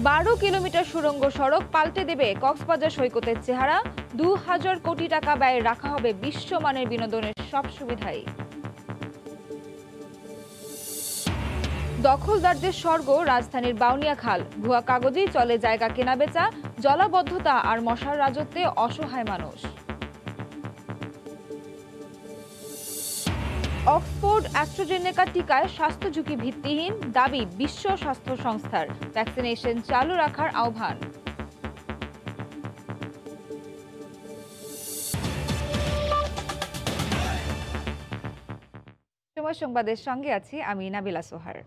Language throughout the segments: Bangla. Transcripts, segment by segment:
12 কিলোমিটার সুড়ঙ্গ সড়ক পাল্টে দেবে কক্সবাজার সৈকতের চেহারা। 2000 কোটি টাকা ব্যয়ে রাখা হবে বিশ্বমানের বিনোদনের সব সুবিধাই। দখলদারদের স্বর্গ রাজধানীর বাউনিয়া খাল। ভুয়া কাগজেই চলে জায়গা কেনাবেচা, জলাবদ্ধতা আর মশার রাজত্বে অসহায় মানুষ। অক্সফোর্ড অ্যাস্ট্রাজেনেকা টিকায় স্বাস্থ্য ঝুঁকি ভিত্তিহীন, দাবি বিশ্ব স্বাস্থ্য সংস্থার। ভ্যাকসিনেশন চালু রাখার আহ্বান। সময় সংবাদের সঙ্গে আছি আমি নাবিলা সোহার।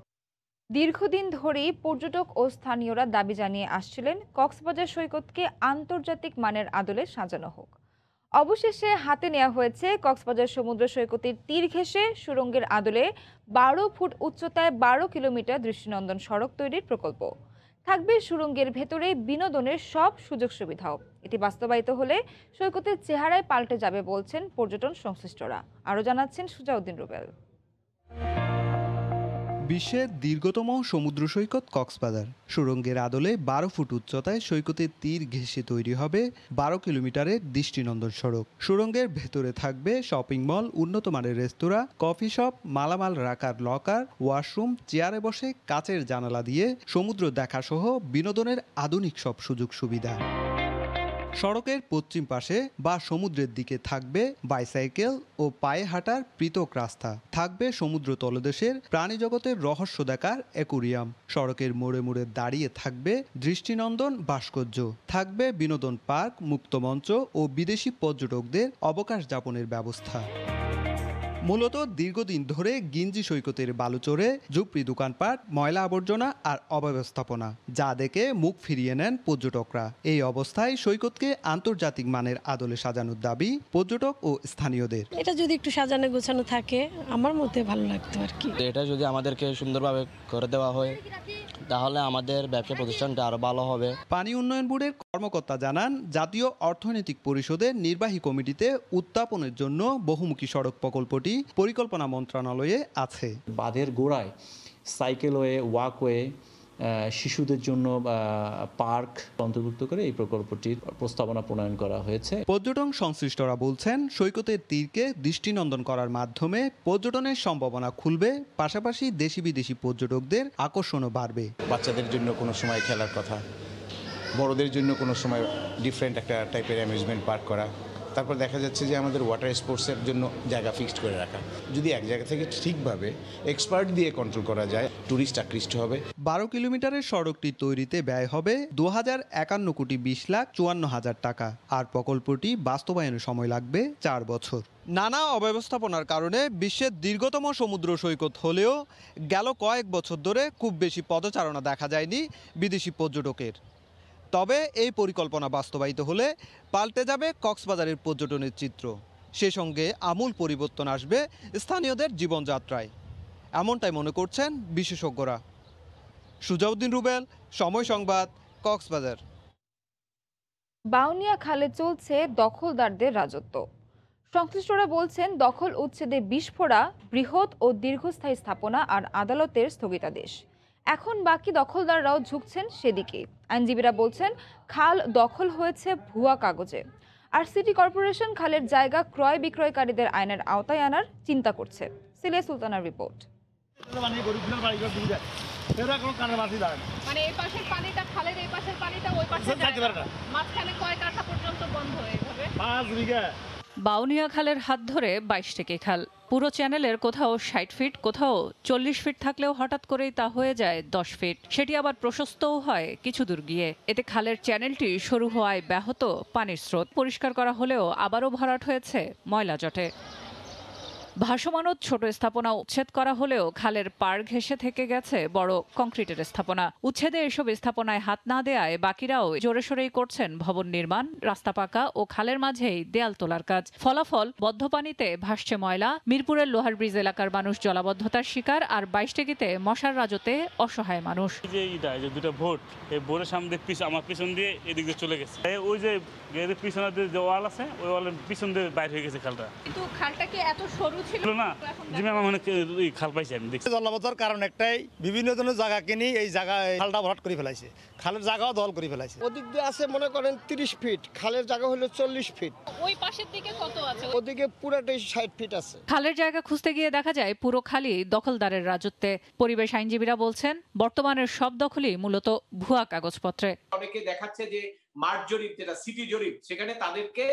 দীর্ঘদিন ধরেই পর্যটক ও স্থানীয়রা দাবি জানিয়ে আসছিলেন কক্সবাজার সৈকতকে আন্তর্জাতিক মানের আদলে সাজানো হোক। অবশেষে হাতে নেওয়া হয়েছে কক্সবাজার সমুদ্র সৈকতের তীর ঘেঁষে সুড়ঙ্গের আদলে 12 ফুট উচ্চতায় 12 কিলোমিটার দৃষ্টিনন্দন সড়ক তৈরির প্রকল্প। থাকবে সুড়ঙ্গের ভেতরে বিনোদনের সব সুযোগ সুবিধাও। এটি বাস্তবায়িত হলে সৈকতের চেহারায় পাল্টে যাবে বলছেন পর্যটন সংশ্লিষ্টরা। আরও জানাচ্ছেন সুজাউদ্দিন রুবেল। বিশ্বের দীর্ঘতম সমুদ্র সৈকত কক্সবাজার সুড়ঙ্গের আদলে 12 ফুট উচ্চতায় সৈকতের তীর ঘেঁষে তৈরি হবে 12 কিলোমিটারের দৃষ্টিনন্দন সড়ক। সুড়ঙ্গের ভেতরে থাকবে শপিং মল, উন্নত মানের রেস্তোরাঁ, কফি শপ, মালামাল রাখার লকার, ওয়াশরুম, চেয়ারে বসে কাচের জানালা দিয়ে সমুদ্র দেখা সহ বিনোদনের আধুনিক সব সুযোগ সুবিধা। সড়কের পশ্চিম পাশে বা সমুদ্রের দিকে থাকবে বাইসাইকেল ও পায়ে হাঁটার পৃথক রাস্তা। থাকবে সমুদ্র তলদেশের প্রাণীজগতের রহস্য দেখার অ্যাকুরিয়াম। সড়কের মোড়ে মোড়ে দাঁড়িয়ে থাকবে দৃষ্টিনন্দন ভাস্কর্য। থাকবে বিনোদন পার্ক, মুক্তমঞ্চ ও বিদেশি পর্যটকদের অবকাশ যাপনের ব্যবস্থা। মূলত দীর্ঘদিন ধরে গিঞ্জি সৈকতের বালুচরে ঝুপড়ি, দোকানপাট, ময়লা আবর্জনা আর অব্যবস্থাপনা, যা দেখে মুখ ফিরিয়ে নেন পর্যটকরা। এই অবস্থায় সৈকতকে আন্তর্জাতিক মানের আদলে সাজানোর দাবি পর্যটক ও স্থানীয়দের। এটা যদি একটু সাজানো গোছানো থাকে আমার মধ্যে ভালো লাগতো আর কি। এটা যদি আমাদেরকে সুন্দরভাবে করে দেওয়া হয় তাহলে আমাদের ব্যবসা প্রতিষ্ঠানটা আরো ভালো হবে। পানি উন্নয়ন বোর্ডের কর্মকর্তা জানান, জাতীয় অর্থনৈতিক পরিষদের নির্বাহী কমিটিতে উত্থাপনের জন্য বহুমুখী সড়ক প্রকল্পটি পরিকল্পনা মন্ত্রণালয়ে আছে। বাঁধের গোড়ায় সাইকেলওয়ে, ওয়াকওয়ে, শিশুদের জন্য পার্ক অন্তর্ভুক্ত করে এই প্রকল্পটির প্রস্তাবনা প্রণয়ন করা হয়েছে। পর্যটন সংশ্লিষ্টরা বলছেন, সৈকতের তীরকে দৃষ্টিনন্দন করার মাধ্যমে পর্যটনের সম্ভাবনা খুলবে, পাশাপাশি দেশি বিদেশি পর্যটকদের আকর্ষণও বাড়বে। বাচ্চাদের জন্য কোনো সময় খেলার কথা, বড়দের জন্য কোনো সময় ডিফারেন্ট একটা টাইপের অ্যামিউজমেন্ট পার্ক করা। তারপর দেখা যাচ্ছে যে আমাদের ওয়াটার স্পোর্টসের জন্য জায়গা ফিক্সড করে রাখা। যদি এক জায়গা থেকে ঠিকভাবে এক্সপার্ট দিয়ে কন্ট্রোল করা যায়, ট্যুরিস্ট আকৃষ্ট হবে। 12 কিলোমিটারের সড়কটি তৈরিতে ব্যয় হবে 2051,54,54 টাকা। আর প্রকল্পটি বাস্তবায়নের সময় লাগবে 4 বছর। নানা অব্যবস্থাপনার কারণে বিশ্বের দীর্ঘতম সমুদ্র সৈকত হলেও গেল কয়েক বছর ধরে খুব বেশি পদচারণা দেখা যায়নি বিদেশি পর্যটকের। তবে এই পরিকল্পনা বাস্তবায়িত হলে পাল্টে যাবে কক্সবাজারের পর্যটনের চিত্র। সে সঙ্গে আমূল পরিবর্তন আসবে স্থানীয়দের জীবনযাত্রায়, এমনটাই মনে করছেন বিশেষজ্ঞরা। সুজাউদ্দিন রুবেল, সময় সংবাদ, কক্সবাজার। বাউনিয়া খালে চলছে দখলদারদের রাজত্ব। সংশ্লিষ্টরা বলছেন, দখল উচ্ছেদে বিস্ফোরা, বৃহৎ ও দীর্ঘস্থায়ী স্থাপনা আর আদালতের স্থগিতাদেশ। এখন বাকি দখলদাররাও ঝুঁকছেন সেদিকে। আইনজীবীরা বলছেন, খাল দখল হয়েছে ভুয়া কাগজে। আর সিটি কর্পোরেশন খালের জায়গা ক্রয় বিক্রয়কারীদের আইনের আওতায় আনার চিন্তা করছে। Cilia সুলতানার report. বাউনিয়া খালের হাত ধরে 22 টেকে খাল। পুরো চ্যানেলের কোথাও 60 ফিট, কোথাও 40 ফিট থাকলেও হঠাৎ করেই তা হয়ে যায় 10 ফিট। সেটি আবার প্রশস্তও হয় কিছু দূর গিয়ে। এতে খালের চ্যানেলটি সরু হওয়ায় ব্যাহত পানির স্রোত। পরিষ্কার করা হলেও আবারও ভরাট হয়েছে ময়লা জটে। ভাসমান ছোট স্থাপনা উচ্ছেদ করা হলেও খালের পাড় ঘেঁষে থেকে গেছে বড় কংক্রিটের স্থাপনা। উচ্ছেদে এসব স্থাপনায় হাত না দেয়ায় বাকিরাও জোরে সোরেই করছেন ভবন নির্মাণ, রাস্তা পাকা ও খালের মাঝেই দেয়াল তোলার কাজ। ফলাফল, বদ্ধ পানিতে ভাসছে ময়লা। মিরপুরের লোহার ব্রিজ এলাকার মানুষ জলাবদ্ধতার শিকার, আর 22 টেকিতে মশার রাজতে অসহায় মানুষ। যে দুটো ভোট, এই ভোটের সামনে আমার পিছন দিয়ে এদিকে চলে গেছে। ওই যে পিছনে যে ওয়াল আছে, ওই ওয়ালের পিছন দিয়ে বাইরে হয়ে গেছে খালটা। কিন্তু খালটা কি এত সরু ছিল না যে ম্যাম আমার খাল পাইছি আমি দেখছি জলাবদ্ধতার কারণ একটাই বিভিন্ন ধরনের জায়গা কিনি এই জায়গায় খালটা ভরাট করে ফেলাইছে খালের জায়গাও দল করে ফেলাইছে ওদিক দিয়ে আছে মনে করেন 30 ফিট খালের জায়গা হলো 40 ফিট ওই পাশের দিকে কত আছে ওদিকে পুরোটাই 60 ফিট আছে খালের জায়গা খুঁজতে গিয়ে দেখা যায় পুরো খালই দখলদারের রাজত্বে। পরিবেশ আইনজীবীরা বলছেন বর্তমানের সব দখলই মূলত ভুয়া কাগজপত্রে। অনেকে দেখাচ্ছে যে মাঠ জরিপ যেটা সিটি জরিপ সেখানে তাদেরকে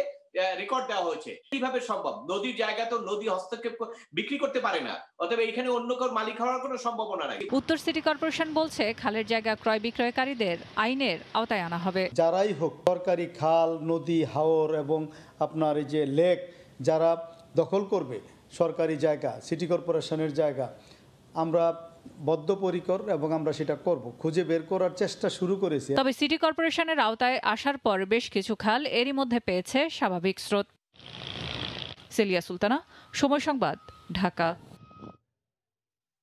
রেকর্ড দেওয়া হয়েছে। কিভাবে সম্ভব? নদীর জায়গা তো নদী হস্তক্ষেপ বিক্রি করতে পারে না, অতএব এখানে অন্য কারো মালিক হওয়ার কোনো সম্ভাবনা নাই। উত্তর সিটি কর্পোরেশন বলছে খালের জায়গা ক্রয় বিক্রয়কারীদের আইনের আওতায় আনা হবে। যারাই হোক সরকারি খাল নদী হাওর এবং আপনার এই যে লেক যারা দখল করবে সরকারি জায়গা সিটি কর্পোরেশনের জায়গা, আমরা বদ্ধপরিকর এবং আমরা সেটা করব, খুঁজে বের করার চেষ্টা শুরু করেছি। তবে সিটি কর্পোরেশনের আওতায় আসার পর বেশ কিছু খাল এরই মধ্যে পেয়েছে স্বাভাবিক স্রোত। সেলিয়া সুলতানা, সময় সংবাদ, ঢাকা।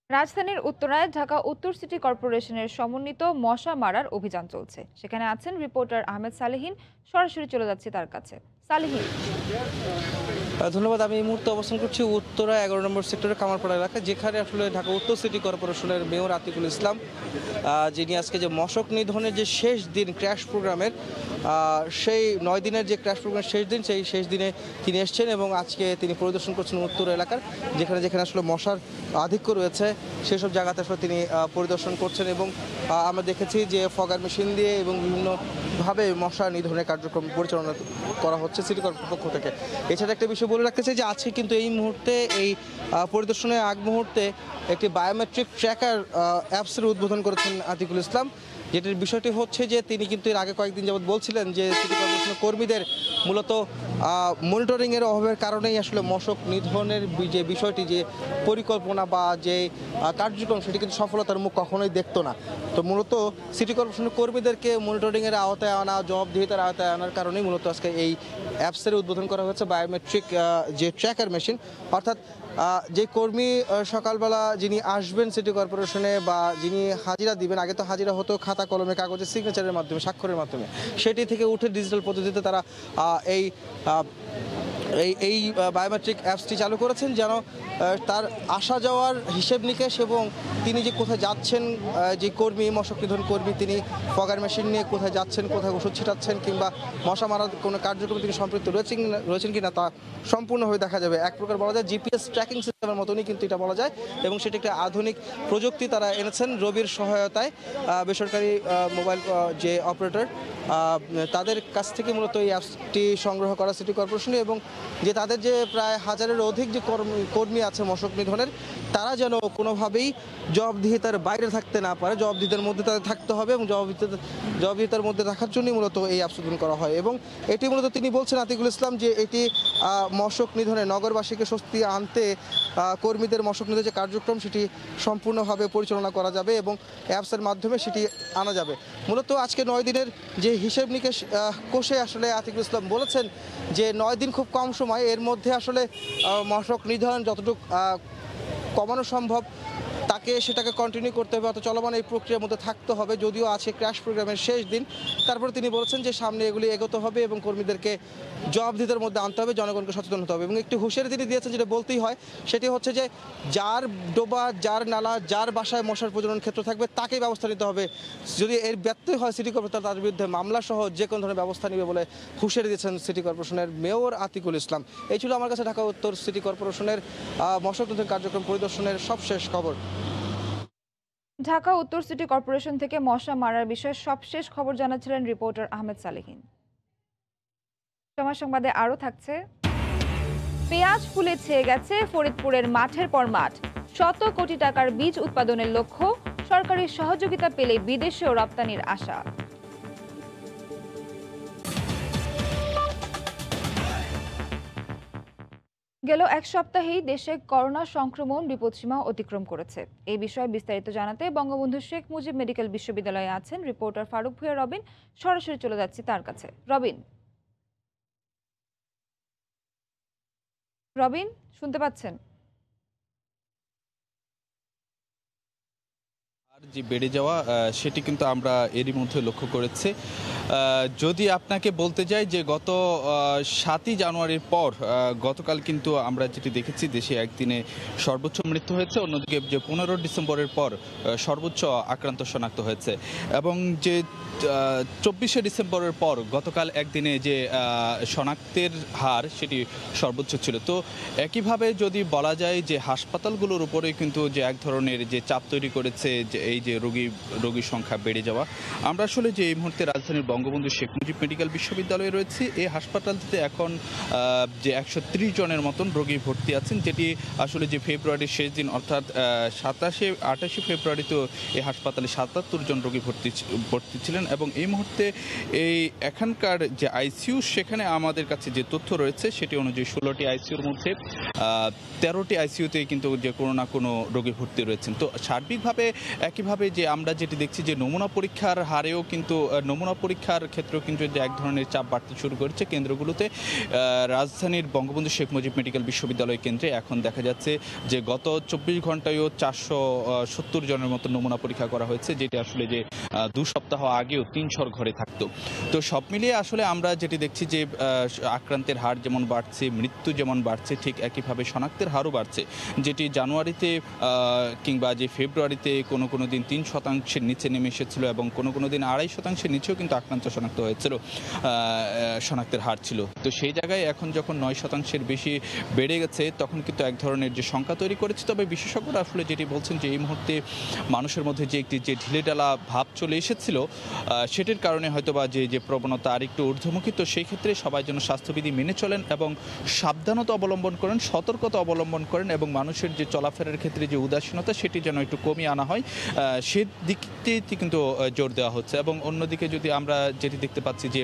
রাজধানীর উত্তরায় ঢাকা উত্তর সিটি কর্পোরেশনের সমন্বিত মশা মারার অভিযান চলছে। সেখানে আছেন রিপোর্টার আহমেদ সালেহীন। সরাসরি চলে যাচ্ছি তার কাছে। সালেহীন, ধন্যবাদ। আমি এই মুহূর্তে অবস্থান করছি উত্তরা 11 নম্বর সেক্টরের কামারপাড়া এলাকায়, যেখানে আসলে ঢাকা উত্তর সিটি কর্পোরেশনের মেয়র আতিকুল ইসলাম, যিনি আজকে যে মশক নিধনের যে শেষ দিন ক্র্যাশ প্রোগ্রামের, সেই 9 দিনের যে ক্র্যাশ প্রোগ্রামের শেষ দিন, সেই শেষ দিনে তিনি এসছেন এবং আজকে তিনি পরিদর্শন করছেন উত্তরা এলাকার, যেখানে যেখানে আসলে মশার আধিক্য রয়েছে সেসব জায়গাতে আসলে তিনি পরিদর্শন করছেন। এবং আমরা দেখেছি যে ফগার মেশিন দিয়ে এবং বিভিন্নভাবে মশা নিধনের কার্যক্রম পরিচালনা করা হচ্ছে সিটি কর্পোরেশন পক্ষ থেকে। এছাড়া একটা বিষয় বলে রাখতে চাই যে আজকে কিন্তু এই মুহূর্তে এই পরিদর্শনের আগ মুহূর্তে একটি বায়োমেট্রিক ট্র্যাকার অ্যাপসের উদ্বোধন করেছেন আতিকুল ইসলাম, যেটির বিষয়টি হচ্ছে যে তিনি কিন্তু এর আগে কয়েকদিন যাবত বলছিলেন যে সিটি কর্পোরেশনের কর্মীদের মূলত মনিটরিংয়ের অভাবের কারণেই আসলে মশক নিধনের যে বিষয়টি, যে পরিকল্পনা বা যে কার্যক্রম, সেটি কিন্তু সফলতার মুখ কখনোই দেখতো না। তো মূলত সিটি কর্পোরেশনের কর্মীদেরকে মনিটরিংয়ের আওতায় আনা, জবাবদিহিতার আওতায় আনার কারণেই মূলত আজকে এই অ্যাপসের উদ্বোধন করা হয়েছে বায়োমেট্রিক যে ট্র্যাকার মেশিন। অর্থাৎ যে কর্মী সকালবেলা যিনি আসবেন সিটি কর্পোরেশনে বা যিনি হাজিরা দিবেন, আগে তো হাজিরা হতো খাতা কলমে কাগজে সিগনেচারের মাধ্যমে, স্বাক্ষরের মাধ্যমে, সেটি থেকে উঠে ডিজিটাল পদ্ধতিতে তারা এই এই বায়োমেট্রিক অ্যাপসটি চালু করেছেন, যেন তার আসা যাওয়ার হিসেব নিকেশ এবং তিনি যে কোথায় যাচ্ছেন, যে কর্মী মশক নিধন কর্মী, তিনি ফগার মেশিন নিয়ে কোথায় যাচ্ছেন, কোথায় ওষুধ ছিটাচ্ছেন কিংবা মশা মারার কোনো কার্যক্রমে তিনি সম্পৃক্ত রয়েছেন কিনা তা সম্পূর্ণভাবে দেখা যাবে। এক প্রকার বলা যায় জিপিএস ট্র্যাকিং সিস্টেমের মতনই কিন্তু এটা বলা যায়, এবং সেটি একটা আধুনিক প্রযুক্তি তারা এনেছেন রবির সহায়তায়। বেসরকারি মোবাইল যে অপারেটর, তাদের কাছ থেকে মূলত এই অ্যাপসটি সংগ্রহ করা সিটি কর্পোরেশনে, এবং যে তাদের যে প্রায় 1000-এর অধিক যে কর্মী আছে মশক নিধনের, তারা যেন কোনোভাবেই জবাবদিহিতার বাইরে থাকতে না পারে, জবাবদিহিতার মধ্যে তাদের থাকতে হবে, এবং জবাবদিহিতার মধ্যে থাকার জন্যই মূলত এই অ্যাপস উদ্বোধন করা হয়। এবং এটি মূলত তিনি বলছেন আতিকুল ইসলাম যে এটি মশক নিধনে নগরবাসীকে স্বস্তি আনতে কর্মীদের মশক নিধনের যে কার্যক্রম সেটি সম্পূর্ণভাবে পরিচালনা করা যাবে এবং অ্যাপসের মাধ্যমে সেটি আনা যাবে। মূলত আজকে 9 দিনের যে হিসেব নিকেশ কোষে আসলে আতিকুল ইসলাম বলেছেন যে 9 দিন খুব কম সময়, এর মধ্যে আসলে মশক নিধন যতটুকু কমানো সম্ভব তাকে সেটাকে কন্টিনিউ করতে হবে, অত চলমান এই প্রক্রিয়ার মধ্যে থাকতে হবে। যদিও আছে ক্র্যাশ প্রোগ্রামের শেষ দিন, তারপরে তিনি বলেছেন যে সামনে এগুলি এগোতে হবে এবং কর্মীদেরকে জবাবদিহিতার মধ্যে আনতে হবে, জনগণকে সচেতন হতে হবে। এবং একটি হুঁশিয়ারি তিনি দিয়েছেন, যেটা বলতেই হয়, সেটি হচ্ছে যে যার ডোবা, যার নালা, যার বাসায় মশার প্রজনন ক্ষেত্র থাকবে তাকেই ব্যবস্থা নিতে হবে। যদি এর ব্যত্যয় হয় সিটি কর্পোরেশন তার বিরুদ্ধে মামলা সহ যে কোনো ধরনের ব্যবস্থা নেবে বলে হুঁশিয়ারি দিয়েছেন সিটি কর্পোরেশনের মেয়র আতিকুল ইসলাম। এই ছিল আমার কাছে ঢাকা উত্তর সিটি কর্পোরেশনের মশক নিধন কার্যক্রম পরিদর্শনের সবশেষ খবর। ঢাকা উত্তর সিটি কর্পোরেশন থেকে মশা মারার বিষয়ে সবশেষ খবর জানাচ্ছিলেন রিপোর্টার আহমেদ সালেহীন। সময় সংবাদে আরও থাকছে, পেঁয়াজ ফুলে ছেয়ে গেছে ফরিদপুরের মাঠের পর মাঠ, শত কোটি টাকার বীজ উৎপাদনের লক্ষ্য, সরকারি সহযোগিতা পেলে বিদেশেও রপ্তানির আশা। গেল এক সপ্তাহেই দেশে করোনা সংক্রমণ বিপদসীমা অতিক্রম করেছে। এই বিষয়ে বিস্তারিত জানাতে বঙ্গবন্ধু শেখ মুজিব মেডিকেল বিশ্ববিদ্যালয়ে আছেন রিপোর্টার ফারুক ভূঁইয়া রবিন। সরাসরি চলে যাচ্ছি তার কাছে। রবিন, শুনতে পাচ্ছেন? যে বেড়ে যাওয়া সেটি কিন্তু আমরা এরই মধ্যে লক্ষ্য করেছি। যদি আপনাকে বলতে যাই যে গত 7ই জানুয়ারির পর গতকাল কিন্তু আমরা যেটি দেখেছি দেশে একদিনে সর্বোচ্চ মৃত্যু হয়েছে, অন্যদিকে যে 15 ডিসেম্বরের পর সর্বোচ্চ আক্রান্ত শনাক্ত হয়েছে এবং যে 24শে ডিসেম্বরের পর গতকাল একদিনে যে শনাক্তের হার সেটি সর্বোচ্চ ছিল। তো একইভাবে যদি বলা যায় যে হাসপাতালগুলোর উপরে কিন্তু যে এক ধরনের যে চাপ তৈরি করেছে যে এই যে রোগীর সংখ্যা বেড়ে যাওয়া, আমরা আসলে যে এই মুহূর্তে রাজধানীর বঙ্গবন্ধু শেখ মুজিব মেডিকেল বিশ্ববিদ্যালয়ে রয়েছে, এই হাসপাতালটিতে এখন যে 130 জনের মতন রোগী ভর্তি আছেন, যেটি আসলে যে ফেব্রুয়ারির শেষ দিন অর্থাৎ 28 ফেব্রুয়ারিতেও এই হাসপাতালে 77 জন রোগী ভর্তি ছিলেন এবং এই মুহূর্তে এই এখানকার যে আইসিইউ সেখানে আমাদের কাছে যে তথ্য রয়েছে সেটি অনুযায়ী 16টি আইসিইউর মধ্যে 13টি আইসিইউতেই কিন্তু যে কোনো না কোনো রোগী ভর্তি রয়েছেন। তো সার্বিকভাবে একইভাবে যে আমরা যেটি দেখছি যে নমুনা পরীক্ষার হারেও কিন্তু নমুনা পরীক্ষার ক্ষেত্রেও কিন্তু যে এক ধরনের চাপ বাড়তে শুরু করেছে কেন্দ্রগুলোতে। রাজধানীর বঙ্গবন্ধু শেখ মুজিব মেডিকেল বিশ্ববিদ্যালয় কেন্দ্রে এখন দেখা যাচ্ছে যে গত 24 ঘন্টায়ও 470 জনের মতো নমুনা পরীক্ষা করা হয়েছে, যেটি আসলে যে 2 সপ্তাহ আগেও 300 ঘরে থাকতো। তো সব মিলিয়ে আসলে আমরা যেটি দেখছি যে আক্রান্তের হার যেমন বাড়ছে, মৃত্যু যেমন বাড়ছে, ঠিক একইভাবে শনাক্তের হারও বাড়ছে, যেটি জানুয়ারিতে কিংবা যে ফেব্রুয়ারিতে কোনো দিন 3% নিচে নেমে এসেছিল এবং কোনো দিন 2.5% নিচেও কিন্তু আক্রান্ত শনাক্ত হয়েছিল, শনাক্তের হার ছিল। তো সেই জায়গায় এখন যখন 9% বেশি বেড়ে গেছে তখন কিন্তু এক ধরনের যে শঙ্কা তৈরি করেছে। তবে বিশেষজ্ঞরা আসলে যেটি বলছেন যে এই মুহূর্তে মানুষের মধ্যে যে একটি যে ঢিলেঢালা ভাব চলে এসেছিল সেটির কারণে হয়তোবা যে প্রবণতা আরেকটু ঊর্ধ্বমুখী। তো সেই ক্ষেত্রে সবাই যেন স্বাস্থ্যবিধি মেনে চলেন এবং সাবধানতা অবলম্বন করেন, সতর্কতা অবলম্বন করেন এবং মানুষের যে চলাফেরার ক্ষেত্রে যে উদাসীনতা সেটি যেন একটু কমিয়ে আনা হয়, সে দিকটি কিন্তু জোর দেওয়া হচ্ছে। এবং অন্যদিকে যদি আমরা যেটি দেখতে পাচ্ছি যে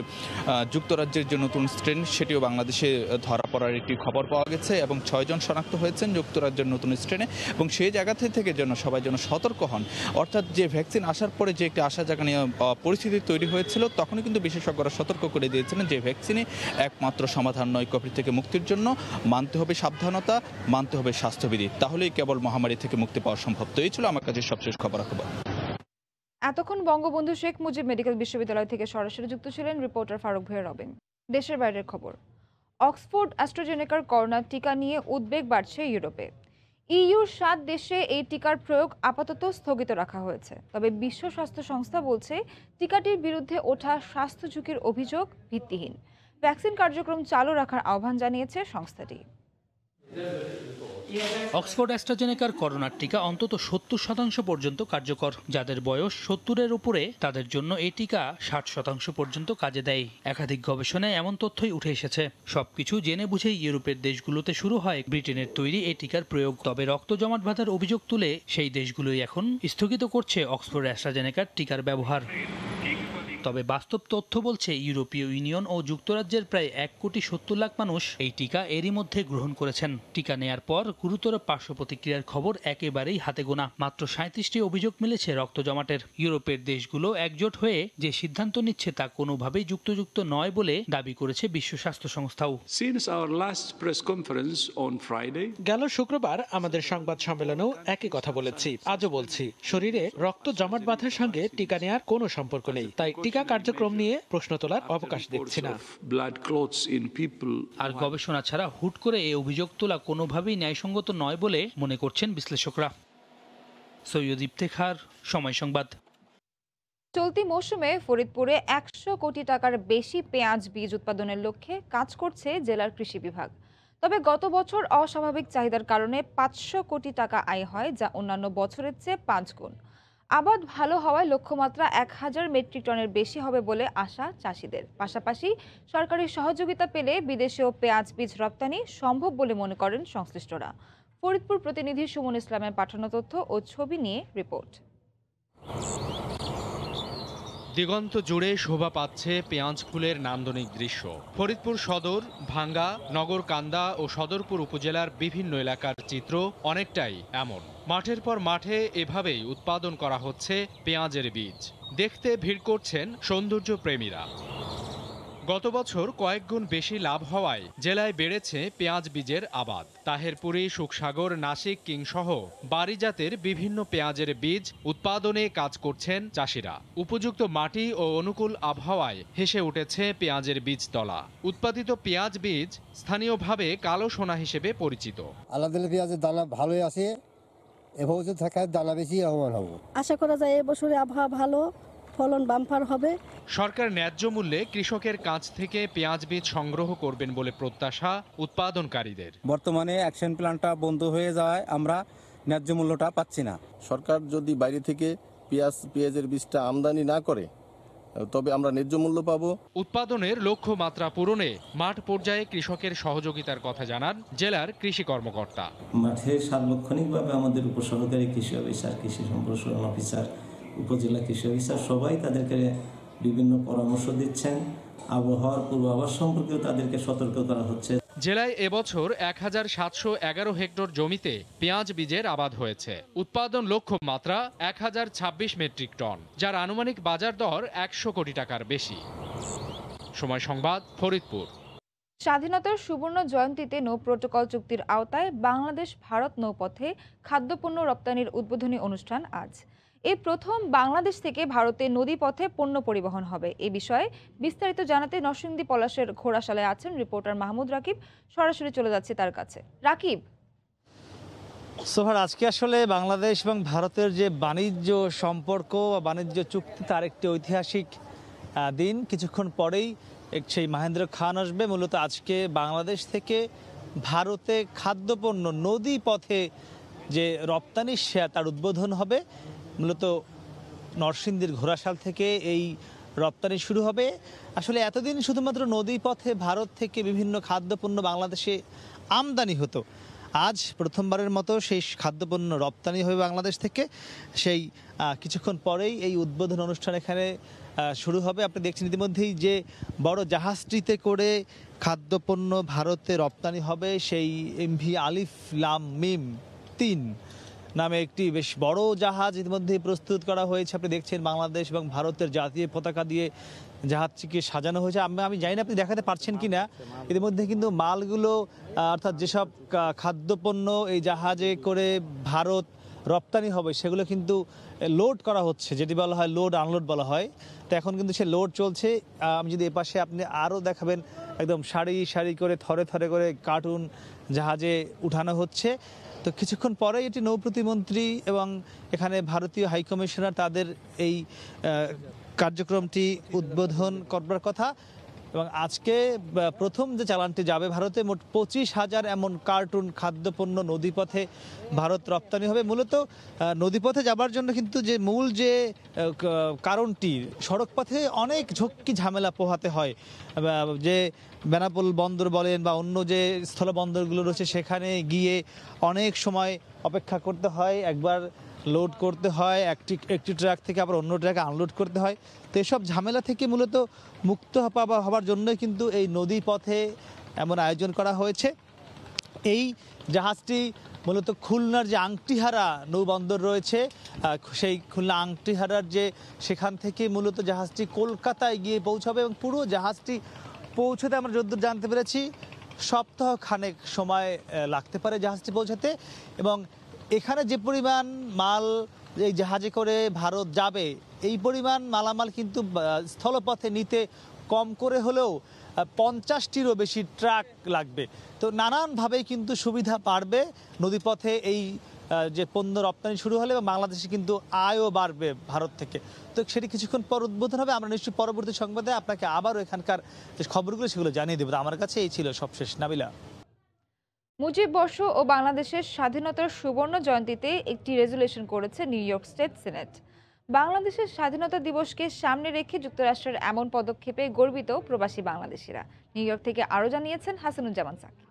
যুক্তরাজ্যের যে নতুন স্ট্রেন সেটিও বাংলাদেশে ধরা পড়ার একটি খবর পাওয়া গেছে এবং 6 জন শনাক্ত হয়েছেন যুক্তরাজ্যের নতুন স্ট্রেনে এবং সেই জায়গা থেকে যেন সবাই যেন সতর্ক হন। অর্থাৎ যে ভ্যাকসিন আসার পরে যে একটি আশা জাগানীয় পরিস্থিতি তৈরি হয়েছিল তখনই কিন্তু বিশেষজ্ঞরা সতর্ক করে দিয়েছিলেন যে ভ্যাকসিনে একমাত্র সমাধান নয় কোভিড থেকে মুক্তির জন্য, মানতে হবে সাবধানতা, মানতে হবে স্বাস্থ্যবিধি, তাহলেই কেবল মহামারী থেকে মুক্তি পাওয়া সম্ভব। তো এই ছিল আমার কাছে সবশেষ খবরাখবর। এতক্ষণ বঙ্গবন্ধু শেখ মুজিব মেডিকেল বিশ্ববিদ্যালয় থেকে সরাসরি যুক্ত ছিলেন রিপোর্টার ফারুক ভূঁইয়া রবিন। দেশের বাইরের খবর, অক্সফোর্ড অ্যাস্ট্রাজেনেকার করোনা টিকা নিয়ে উদ্বেগ বাড়ছে ইউরোপে। ইইউর 7 দেশে এই টিকার প্রয়োগ আপাতত স্থগিত রাখা হয়েছে। তবে বিশ্ব স্বাস্থ্য সংস্থা বলছে টিকাটির বিরুদ্ধে ওঠা স্বাস্থ্য ঝুঁকির অভিযোগ ভিত্তিহীন। ভ্যাকসিন কার্যক্রম চালু রাখার আহ্বান জানিয়েছে সংস্থাটি। অক্সফোর্ড অ্যাস্ট্রাজেনেকার করোনার টিকা অন্তত 70% পর্যন্ত কার্যকর। যাদের বয়স 70-এর উপরে তাদের জন্য এই টিকা 60% পর্যন্ত কাজে দেয়। একাধিক গবেষণায় এমন তথ্যই উঠে এসেছে। সবকিছু জেনে বুঝেই ইউরোপের দেশগুলোতে শুরু হয় ব্রিটেনের তৈরি এই টিকার প্রয়োগ। তবে রক্ত জমাট বাঁধার অভিযোগ তুলে সেই দেশগুলোই এখন স্থগিত করছে অক্সফোর্ড অ্যাস্ট্রাজেনেকার টিকার ব্যবহার। তবে বাস্তব তথ্য বলছে ইউরোপীয় ইউনিয়ন ও যুক্তরাজ্যের প্রায় 1,70,00,000 মানুষ এই টিকা এরই মধ্যে গ্রহণ করেছেন। টিকা নেয়ার পর গুরুতর পার্শ্ব প্রতিক্রিয়ার খবর একেবারেই হাতে গোনা। মাত্র 37টি অভিযোগ মিলেছে রক্ত জমাটের। ইউরোপের দেশগুলো একজোট হয়ে যে সিদ্ধান্ত নিচ্ছে তা কোনোভাবেই যুক্ত নয় বলে দাবি করেছে বিশ্ব স্বাস্থ্য সংস্থাও। গেল শুক্রবার আমাদের সংবাদ সম্মেলনেও একই কথা বলেছি, আজও বলছি, শরীরে রক্ত জমাট বাঁধার সঙ্গে টিকা নেয়ার কোনো সম্পর্ক নেই। তাই টিকা কার্যক্রম নিয়ে প্রশ্ন তোলার অবকাশ দেখছি না। আর গবেষণা ছাড়া হুট করে এই অভিযোগ তোলা কোনোভাবেই ন্যায়সঙ্গত নয় বলে মনে করছেন বিশ্লেষকরা। সৈয়দ ইফতেখার, সময় সংবাদ। চলতি মৌসুমে ফরিদপুরে 100 কোটি টাকার বেশি পেঁয়াজ বীজ উৎপাদনের লক্ষ্যে কাজ করছে জেলার কৃষি বিভাগ। তবে গত বছর অস্বাভাবিক চাহিদার কারণে 500 কোটি টাকা আয় হয়, যা অন্যান্য বছরের চেয়ে 5 গুণ। আবাদ ভালো হওয়ায় লক্ষ্যমাত্রা 1000 মেট্রিক টনের বেশি হবে বলে আশা চাষিদের। পাশাপাশি সরকারি সহযোগিতা পেলে বিদেশেও পেঁয়াজ বীজ রপ্তানি সম্ভব বলে মনে করেন সংশ্লিষ্টরা। ফরিদপুর প্রতিনিধি সুমন ইসলামের পাঠানো তথ্য ও ছবি নিয়ে রিপোর্ট। দিগন্ত জুড়ে শোভা পাচ্ছে পেঁয়াজ ফুলের নান্দনিক দৃশ্য। ফরিদপুর সদর, ভাঙ্গা, নগরকান্দা ও সদরপুর উপজেলার বিভিন্ন এলাকার চিত্র অনেকটাই এমন। মাঠের পর মাঠে এভাবেই উৎপাদন করা হচ্ছে পেঁয়াজের বীজ। দেখতে ভিড় করছেন সৌন্দর্য প্রেমীরা। গত বছর কয়েক গুণ বেশি লাভ হওয়ায় জেলায় বেড়েছে পেঁয়াজ বীজের আবাদ। তাহেরপুরি, সুখসাগর, নাসিক, কিংসহ বারিজাতের বিভিন্ন পেঁয়াজের বীজ উৎপাদনে কাজ করছেন চাষিরা। উপযুক্ত মাটি ও অনুকূল আবহাওয়ায় হেসে উঠেছে পেঁয়াজের বীজতলা। উৎপাদিত পেঁয়াজ বীজ স্থানীয়ভাবে কালো সোনা হিসেবে পরিচিত। আলাদা পেঁয়াজের দানা ভালোই আছে, এবছর থাকার দানা বেশি লাভবান হব। আশা করা যায় এবছরে আবহাওয়া ভালো, ফলন বাম্পার হবে। সরকার ন্যায্য মূল্যে কৃষকের কাছ থেকে পেঁয়াজ বীজ সংগ্রহ করবেন বলে প্রত্যাশা উৎপাদনকারীদের। বর্তমানে অ্যাকশন প্ল্যানটা বন্ধ হয়ে যাওয়ায় আমরা ন্যায্য মূল্যটা পাচ্ছি না। সরকার যদি বাইরে থেকে পেঁয়াজের বীজটা আমদানি না করে তবে আমরা ন্যায্য মূল্য পাবো। উৎপাদনের লক্ষ্যমাত্রা পূরণে মাঠ পর্যায়ে কৃষকের সহযোগিতার কথা জানান জেলার কৃষি কর্মকর্তা। মাঠে সার্বক্ষণিকভাবে আমাদের উপসহকারী কৃষি অফিসার, কৃষি সম্প্রসারণ অফিসার, উপজেলা কৃষি অফিসার সবাই তাদেরকে বিভিন্ন পরামর্শ দিচ্ছেন। আবহাওয়ার পূর্বাভাস সম্পর্কেও তাদেরকে সতর্ক করা হচ্ছে। জেলায় এবছর 1711 হেক্টর জমিতে পেঁয়াজ বীজের আবাদ হয়েছে। উৎপাদন লক্ষ্যমাত্রা 1026 মেট্রিক টন, যার আনুমানিক বাজার দর 100 কোটি টাকার বেশি। সময় সংবাদ, ফরিদপুর। স্বাধীনতার সুবর্ণ জয়ন্তীতে নৌ প্রোটোকল চুক্তির আওতায় বাংলাদেশ ভারত নৌপথে খাদ্যপণ্য রপ্তানির উদ্বোধনী অনুষ্ঠান আজ। এই প্রথম বাংলাদেশ থেকে ভারতে নদীপথে পণ্য পরিবহন হবে। এ বিষয়ে বিস্তারিত জানাতে নরসিংদী পলাশের ঘোড়াশালে আছেন রিপোর্টার মাহমুদ রাকিব। সরাসরি চলে যাচ্ছে তার কাছে। রাকিব, সোহার, আজকে আসলে বাংলাদেশ এবং ভারতের যে বাণিজ্য সম্পর্ক বা বাণিজ্য চুক্তি তার একটি ঐতিহাসিক দিন। কিছুক্ষণ পরেই সেই মহেন্দ্র খান আসবে। মূলত আজকে বাংলাদেশ থেকে ভারতে খাদ্যপণ্য নদী পথে যে রপ্তানি তার উদ্বোধন হবে। মূলত নরসিংদীর ঘোড়াশাল থেকে এই রপ্তানি শুরু হবে। আসলে এতদিন শুধুমাত্র নদী পথে ভারত থেকে বিভিন্ন খাদ্যপণ্য বাংলাদেশে আমদানি হতো। আজ প্রথমবারের মতো সেই খাদ্যপণ্য রপ্তানি হবে বাংলাদেশ থেকে। সেই কিছুক্ষণ পরেই এই উদ্বোধন অনুষ্ঠান এখানে শুরু হবে। আপনি দেখছেন ইতিমধ্যেই যে বড় জাহাজটিতে করে খাদ্যপণ্য ভারতে রপ্তানি হবে, সেই MV আলিফ লাম মিম 3 নামে একটি বেশ বড় জাহাজ ইতিমধ্যেই প্রস্তুত করা হয়েছে। আপনি দেখছেন বাংলাদেশ এবং ভারতের জাতীয় পতাকা দিয়ে জাহাজটিকে সাজানো হয়েছে। আমি জানি না আপনি দেখাতে পারছেন কিনা, ইতিমধ্যে কিন্তু মালগুলো অর্থাৎ যেসব খাদ্যপণ্য এই জাহাজে করে ভারত রপ্তানি হবে সেগুলো কিন্তু লোড করা হচ্ছে, যেটি বলা হয় লোড আনলোড বলা হয়। তো এখন কিন্তু সে লোড চলছে। আমি যদি এপাশে আপনি আরও দেখাবেন, একদম সারি সারি করে থরে থরে করে কার্টুন জাহাজে উঠানো হচ্ছে। তো কিছুক্ষণ পরে এটি নৌ প্রতিমন্ত্রী এবং এখানে ভারতীয় হাইকমিশনার তাদের এই কার্যক্রমটি উদ্বোধন করবার কথা। এবং আজকে প্রথম যে চালানটি যাবে ভারতে, মোট 25,000 এমন কার্টুন খাদ্যপণ্য নদীপথে ভারত রপ্তানি হবে। মূলত নদীপথে যাবার জন্য কিন্তু যে মূল যে কারণটি, সড়ক পথে অনেক ঝক্কি ঝামেলা পোহাতে হয়। যে বেনাপোল বন্দর বলেন বা অন্য যে স্থলবন্দরগুলো রয়েছে সেখানে গিয়ে অনেক সময় অপেক্ষা করতে হয়, একবার লোড করতে হয়, একটি ট্রাক থেকে আবার অন্য ট্রাকে আনলোড করতে হয়। তো এসব ঝামেলা থেকে মূলত মুক্ত হবার জন্যই কিন্তু এই নদী পথে এমন আয়োজন করা হয়েছে। এই জাহাজটি মূলত খুলনার যে আংটিহারা নৌবন্দর রয়েছে, সেই খুলনা আংটিহারার যে সেখান থেকে মূলত জাহাজটি কলকাতায় গিয়ে পৌঁছাবে এবং পুরো জাহাজটি পৌঁছতে আমরা যতদূর জানতে পেরেছি সপ্তাহ খানেক সময় লাগতে পারে জাহাজটি পৌঁছাতে। এবং এখানে যে পরিমাণ মাল এই জাহাজে করে ভারত যাবে, এই পরিমাণ মালামাল কিন্তু স্থলপথে নিতে কম করে হলেও 50টিরও বেশি ট্রাক লাগবে। তো নানানভাবেই কিন্তু সুবিধা বাড়বে নদীপথে এই যে পণ্য রপ্তানি শুরু হলে, এবং বাংলাদেশে কিন্তু আয়ও বাড়বে ভারত থেকে। তো সেটি কিছুক্ষণ পর উদ্বোধন হবে। আমরা নিশ্চয়ই পরবর্তী সংবাদে আপনাকে আবারও এখানকার যে খবরগুলো সেগুলো জানিয়ে দেবো। আমার কাছে এই ছিল সবশেষ। নাবিলা, মুজিব বর্ষ ও বাংলাদেশের স্বাধীনতার সুবর্ণ জয়ন্তীতে একটি রেজুলেশন করেছে নিউ ইয়র্ক স্টেট সিনেট। বাংলাদেশের স্বাধীনতা দিবসকে সামনে রেখে যুক্তরাষ্ট্রের এমন পদক্ষেপে গর্বিত প্রবাসী বাংলাদেশিরা। নিউ ইয়র্ক থেকে আরও জানিয়েছেন হাসানুজ্জামান সাকি।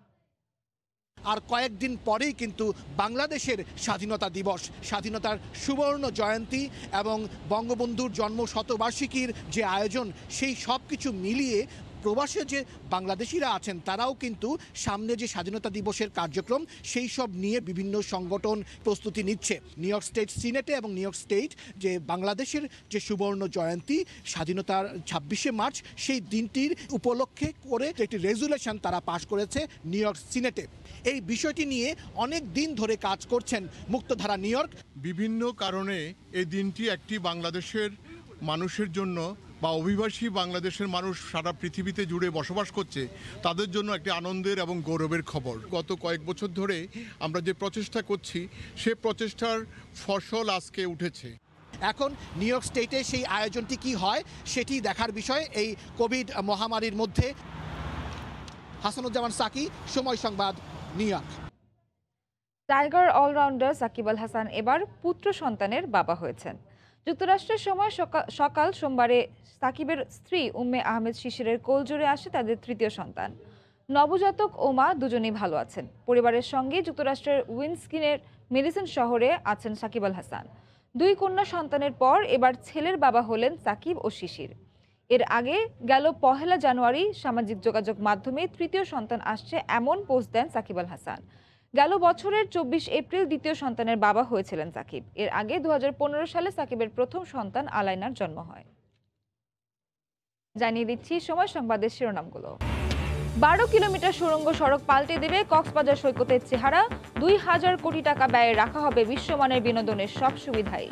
আর কয়েকদিন পরেই কিন্তু বাংলাদেশের স্বাধীনতা দিবস, স্বাধীনতার সুবর্ণ জয়ন্তী এবং বঙ্গবন্ধুর জন্ম শতবার্ষিকীর যে আয়োজন, সেই সব কিছু মিলিয়ে প্রবাসে যে বাংলাদেশিরা আছেন তারাও কিন্তু সামনে যে স্বাধীনতা দিবসের কার্যক্রম সেই সব নিয়ে বিভিন্ন সংগঠন প্রস্তুতি নিচ্ছে। নিউ ইয়র্ক স্টেট সিনেটে এবং নিউ ইয়র্ক স্টেট যে বাংলাদেশের যে সুবর্ণ জয়ন্তী স্বাধীনতার 26শে মার্চ সেই দিনটির উপলক্ষে করে একটি রেজুলেশন তারা পাশ করেছে নিউ ইয়র্ক সিনেটে। এই বিষয়টি নিয়ে অনেক দিন ধরে কাজ করছেন মুক্তধারা নিউ ইয়র্ক। বিভিন্ন কারণে এই দিনটি একটি বাংলাদেশের মানুষের জন্য বা অভিবাসী বাংলাদেশের মানুষ সারা পৃথিবীতে জুড়ে বসবাস করছে তাদের জন্য একটি আনন্দের এবং গৌরবের খবর। গত কয়েক বছর ধরে আমরা যে প্রচেষ্টা করছি সে প্রচেষ্টার ফসল আজকে উঠেছে। এখন নিউ ইয়র্ক স্টেটে সেই আয়োজনটি কি হয় সেটি দেখার বিষয় এই কোভিড মহামারীর মধ্যে। Hasanuzzaman Saki, Somoy Sangbad, New York. Tiger allrounder Shakib Al Hasan এবার পুত্র সন্তানের বাবা হয়েছেন। যুক্তরাষ্ট্রের সময় সকাল সোমবারে সাকিবের স্ত্রী উম্মে আহমেদ শিশিরের কোলজোরে আসে তাদের তৃতীয় সন্তান। নবজাতক ও মা দুজনেই ভালো আছেন। পরিবারের সঙ্গে যুক্তরাষ্ট্রের উইনস্কিনের মেডিসিন শহরে আছেন সাকিব আল হাসান। দুই কন্যা সন্তানের পর এবার ছেলের বাবা হলেন সাকিব ও শিশির। এর আগে গেল 1 জানুয়ারি সামাজিক যোগাযোগ মাধ্যমে তৃতীয় সন্তান আসছে এমন পোস্ট দেন সাকিব আল হাসান। গেল বছরের 24 এপ্রিল দ্বিতীয় সন্তানের বাবা হয়েছিলেন সাকিব। এর আগে 2015 সালে সাকিবের প্রথম সন্তান আলাইনার জন্ম হয়। জানিয়ে দিচ্ছি সময় সংবাদের শিরোনামগুলো। 12 কিলোমিটার সুড়ঙ্গ সড়ক পাল্টে দেবে কক্সবাজার সৈকতের চেহারা। 2000 কোটি টাকা ব্যয়ে রাখা হবে বিশ্বমানের বিনোদনের সব সুবিধাই।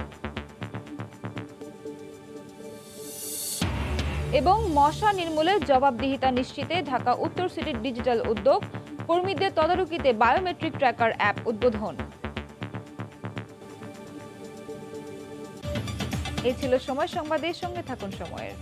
এবং মশা নির্মূলের জবাবদিহিতা নিশ্চিতে ঢাকা উত্তর সিটির ডিজিটাল উদ্যোগ, কর্মীদের তদারকিতে বায়োমেট্রিক ট্র্যাকার অ্যাপ উদ্বোধন। এই ছিল সময় সংবাদের সঙ্গে থাকুন সময়ের।